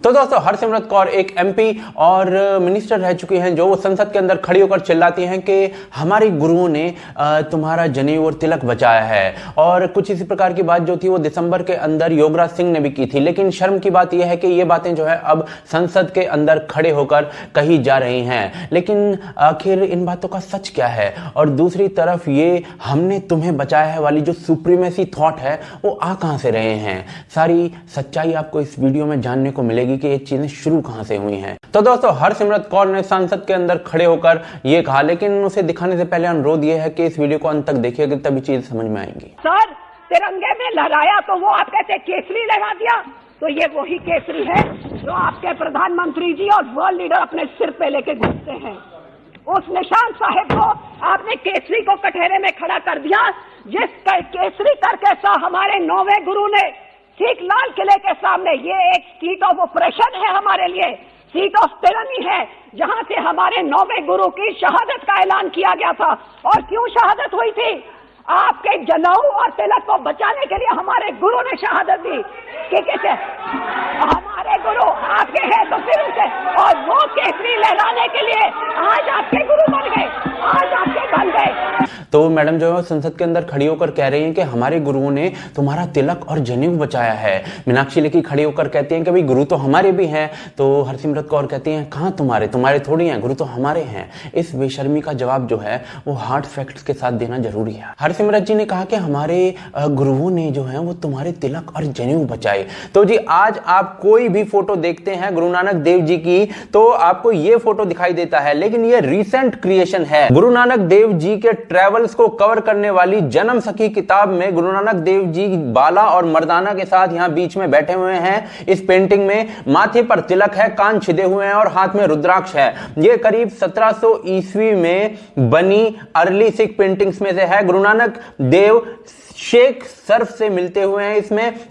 तो दोस्तों हरसिमरत कौर एक एमपी और मिनिस्टर रह चुकी हैं जो संसद के अंदर खड़ी होकर चिल्लाती हैं कि हमारी गुरुओं ने तुम्हारा जनेऊ और तिलक बचाया है। और कुछ इसी प्रकार की बात जो थी वो दिसंबर के अंदर योगराज सिंह ने भी की थी। लेकिन शर्म की बात यह है कि ये बातें जो है अब संसद के अंदर खड़े होकर कही जा रही हैं। लेकिन आखिर इन बातों का सच क्या है? और दूसरी तरफ ये हमने तुम्हें बचाया है वाली जो सुप्रीमेसी थॉट है वो आ कहां से रहे हैं? सारी सच्चाई आपको इस वीडियो में जानने को मिलेगी कि ये चीजें शुरू कहां से हुई हैं। तो दोस्तों हरसिमरत कौर ने संसद के अंदर खड़े होकर ये कहा, लेकिन उसे दिखाने से पहले अनुरोध ये है कि इस वीडियो को अंत तक देखिएगा तभी चीज समझ में आएंगी। सर तिरंगे में लहराया तो वो आप कहते केसरी लगा दिया, तो ये वही केसरी है जो आपके प्रधानमंत्री जी और वर्ल्ड लीडर अपने सिर पे लेके घूमते हैं। उस निशान साहिब को आपने केसरी को कटहरे में खड़ा कर दिया, जिस केसरी करके सा हमारे 9वें गुरु ने ठीक लाल किले के सामने, ये एक सीट ऑफ ऑपरेशन है हमारे लिए, सीट ऑफ टिरनी है, जहां से हमारे 9वें गुरु की शहादत का ऐलान किया गया था। और क्यों शहादत हुई थी? आपके जनेऊ और तिलक को बचाने के लिए हमारे गुरु ने शहादत दी। कैसे हमारे गुरु आपके हैं तो फिर उनसे, और वो केसरी लहराने के लिए आज आपके गुरु बन गए, आज आपके बन गए। तो मैडम जो है संसद के अंदर खड़ी होकर कह रही हैं कि हमारे गुरुओं ने तुम्हारा तिलक और जनेऊ बचाया है। मीनाक्षी लेखी खड़ी होकर कहती हैं कि भाई गुरु तो हमारे भी हैं। तो हरसिमरत कौर कहती हैं कहां तुम्हारे, तुम्हारे थोड़ी हैं, गुरु तो हमारे हैं। इस बेशर्मी का जवाब जो है वो हार्ड फैक्ट्स के साथ देना जरूरी है। हरसिमरत जी ने कहा कि हमारे गुरुओं ने जो है वो तुम्हारे तिलक और जनेऊ बचाए। तो जी आज आप कोई भी फोटो देखते हैं गुरु नानक देव जी की तो आपको ये फोटो दिखाई देता है, लेकिन ये रिसेंट क्रिएशन है। गुरु नानक देव जी के ट्रेवल्स को कवर करने वाली जन्म सखी किताब में गुरु नानक देव जी बाला और मर्दाना के साथ यहां बीच में बैठे हुए हैं। इस पेंटिंग में माथे पर तिलक है, कान छिदे हुए हैं और हाथ में रुद्राक्ष है। यह करीब 1700 ईस्वी में बनी अर्ली सिख पेंटिंग्स में से है। गुरु नानक देव शेख सर्फ से मिलते हुए हैं।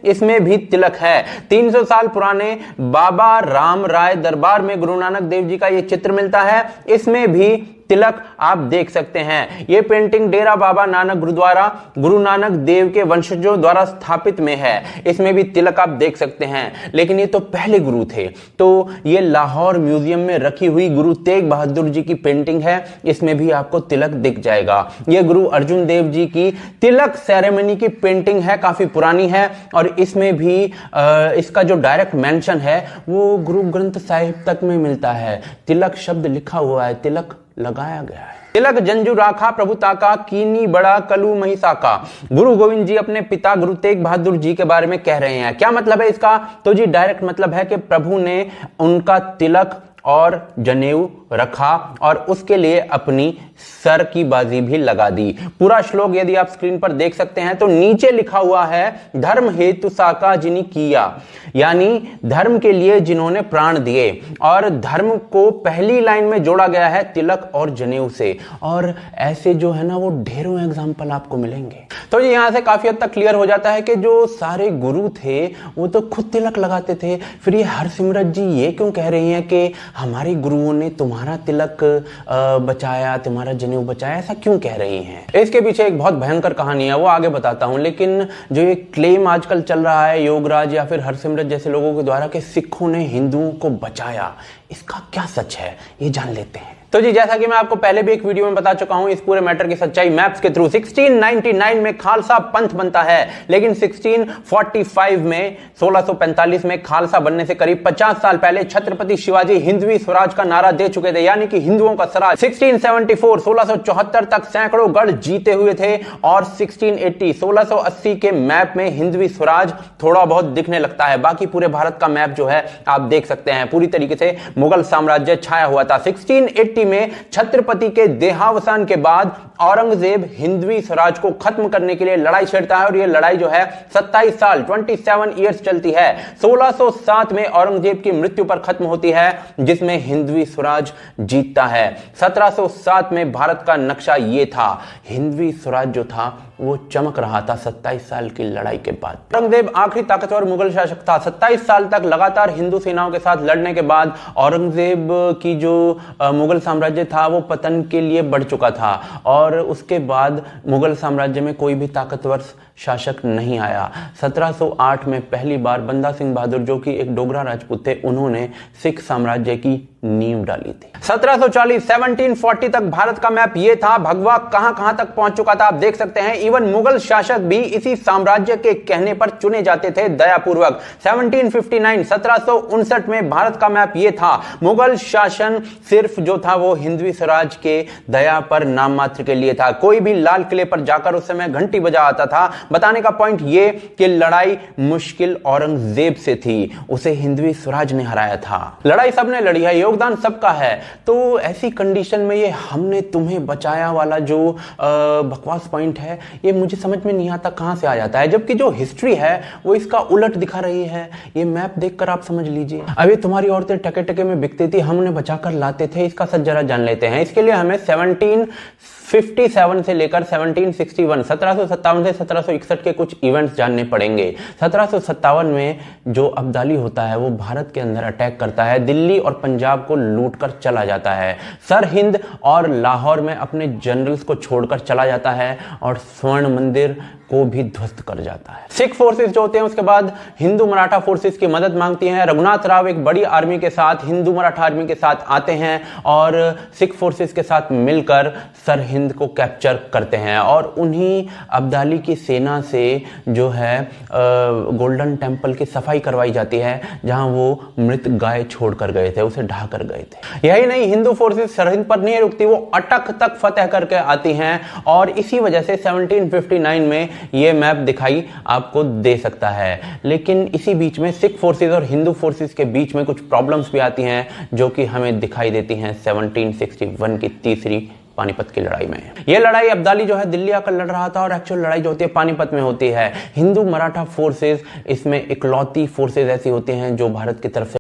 इसमें भी तिलक है। 300 साल पुराने बाबा राम राय दरबार में गुरु नानक देव जी का यह चित्र मिलता है। इसमें भी तिलक आप देख सकते हैं। यह पेंटिंग डेरा बाबा नानक गुरुद्वारा गुरु नानक देव के वंशजों द्वारा स्थापित में है। इसमें भी तिलक आप देख सकते हैं। लेकिन ये तो पहले गुरु थे। तो ये लाहौर म्यूजियम में रखी हुई गुरु तेग बहादुर जी की पेंटिंग है। इसमें भी आपको तिलक दिख जाएगा। यह गुरु अर्जुन देव जी की तिलक सेरेमनी की पेंटिंग है, काफी पुरानी है। और इसमें भी इसका जो डायरेक्ट मेंशन है वो गुरु ग्रंथ साहिब तक में मिलता है। तिलक शब्द लिखा हुआ है, तिलक लगाया गया है। तिलक जंजू राखा प्रभु ताका कीनी बड़ा कलू महिसाका। गुरु गोविंद जी अपने पिता गुरु तेग बहादुर जी के बारे में कह रहे हैं। क्या मतलब है इसका? तो जी डायरेक्ट मतलब है कि प्रभु ने उनका तिलक और जनेऊ रखा और उसके लिए अपनी सर की बाजी भी लगा दी। पूरा श्लोक यदि आप स्क्रीन पर देख सकते हैं तो नीचे लिखा हुआ है धर्म हेतु साका जिनी किया, यानी धर्म के लिए जिन्होंने प्राण दिए। और धर्म को पहली लाइन में जोड़ा गया है तिलक और जनेऊ से। और ऐसे जो है ना वो ढेरों एग्जाम्पल आपको मिलेंगे। तो ये यहां से काफी हद तक क्लियर हो जाता है कि जो सारे गुरु थे वो तो खुद तिलक लगाते थे। फिर ये हरसिमरत जी ये क्यों कह रही हैं कि हमारे गुरुओं ने तुम्हारा तिलक बचाया, तुम्हारा जनेऊ बचाया, ऐसा क्यों कह रही हैं? इसके पीछे एक बहुत भयंकर कहानी है, वो आगे बताता हूं। लेकिन जो ये क्लेम आजकल चल रहा है योगराज या फिर हरसिमरत जैसे लोगों के द्वारा कि सिखों ने हिंदुओं को बचाया, इसका क्या सच है ये जान लेते हैं। तो जी जैसा कि मैं आपको पहले भी एक वीडियो में बता चुका हूं, इस पूरे मैटर की सच्चाई मैप्स के थ्रू 1699 में खालसा पंथ बनता है। लेकिन 1645 में 1645 में खालसा बनने से करीब 50 साल पहले छत्रपति शिवाजी हिंदवी स्वराज का नारा दे चुके थे, यानी कि हिंदुओं का स्वराज। 1674 1674 तक सैकड़ों गढ़ जीते हुए थे और 1680 के मैप में हिंदवी स्वराज थोड़ा बहुत दिखने लगता है। बाकी पूरे भारत का मैप जो है आप देख सकते हैं पूरी तरीके से मुगल साम्राज्य छाया हुआ था। 1680 में छत्रपति के देहावसान के बाद औरंगजेब हिंदवी स्वराज को खत्म करने के लिए लड़ाई छेड़ता है और यह लड़ाई जो है 27 साल 27 ईयर्स चलती है। 1607 में औरंगजेब की मृत्यु पर खत्म होती है, जिसमें हिंदवी स्वराज जीतता है। 1707 में भारत का नक्शा यह था, हिंदवी स्वराज जो था वो चमक रहा था 27 साल की लड़ाई के बाद। औरंगजेब आखिरी ताकतवर मुगल शासक था। 27 साल तक लगातार हिंदू सेनाओं के साथ लड़ने के बाद औरंगजेब की जो मुगल साम्राज्य था वो पतन के लिए बढ़ चुका था और उसके बाद मुगल साम्राज्य में कोई भी ताकतवर शासक नहीं आया। 1708 में पहली बार बंदा सिंह बहादुर, जो कि एक डोगरा राजपूत थे, उन्होंने सिख साम्राज्य की नींव डाली थी। 1740 तक भारत का मैप ये था। भगवा कहां तक पहुंच चुका था आप देख सकते हैं। इवन मुगल शासक भी इसी साम्राज्य के कहने पर चुने जाते थे दयापूर्वक। 1759 में भारत का मैप ये था। मुगल शासन सिर्फ जो था वो हिंदवी स्वराज के दया पर नाम मात्र के लिए था। कोई भी लाल किले पर जाकर उस समय घंटी बजा आता था। बताने का पॉइंट ये कि लड़ाई मुश्किल औरंगजेब से थी, उसे हिंदवी स्वराज ने हराया था। लड़ाई सबने लड़ी है, योगदान सबका है। तो ऐसी कंडीशन में ये हमने तुम्हें बचाया वाला जो बकवास पॉइंट है, ये मुझे समझ में नहीं आता कहां से आ जाता है, जबकि जो हिस्ट्री है वो इसका उलट दिखा रही है। ये मैप देखकर आप समझ लीजिए। अभी तुम्हारी औरतें टके टके में बिकती थी, हमने बचाकर लाते थे, इसका सच जरा जान लेते हैं। इसके लिए हमें 1757 से लेकर 1757 से 1761 के कुछ इवेंट्स जानने पड़ेंगे। 1757 में जो अब्दाली होता है वो भारत के अंदर अटैक करता है, दिल्ली और पंजाब को लूटकर चला जाता है, सरहिंद और लाहौर में अपने जनरल्स को छोड़कर चला जाता है और स्वर्ण मंदिर को भी ध्वस्त कर जाता है। सिख फोर्सेस जो होते हैं उसके बाद हिंदू मराठा फोर्सेस की मदद मांगती हैं। रघुनाथ राव एक बड़ी आर्मी के साथ हिंदू मराठा आर्मी के साथ आते हैं और सिख फोर्सेस के साथ मिलकर सरहिंद को कैप्चर करते हैं और उन्हीं अब्दाली की सेना से जो है गोल्डन टेम्पल की सफाई करवाई जाती है, जहां वो मृत गाय छोड़कर गए थे, उसे ढाकर गए थे। यही नहीं, हिंदू फोर्सेस सरहिंद पर नहीं रुकती, वो अटक तक फतेह करके आती हैं और इसी वजह से 1759 में ये मैप दिखाई आपको दे सकता है। लेकिन इसी बीच में सिख फोर्सेस और हिंदू फोर्सेस के बीच में कुछ प्रॉब्लम्स भी आती हैं जो कि हमें दिखाई देती हैं 1761 की तीसरी पानीपत की लड़ाई में। यह लड़ाई अब्दाली जो है दिल्ली आकर लड़ रहा था और एक्चुअल लड़ाई जो होती है पानीपत में होती है। हिंदू मराठा फोर्सेस इसमें इकलौती फोर्सेस ऐसी होती हैं जो भारत की तरफ से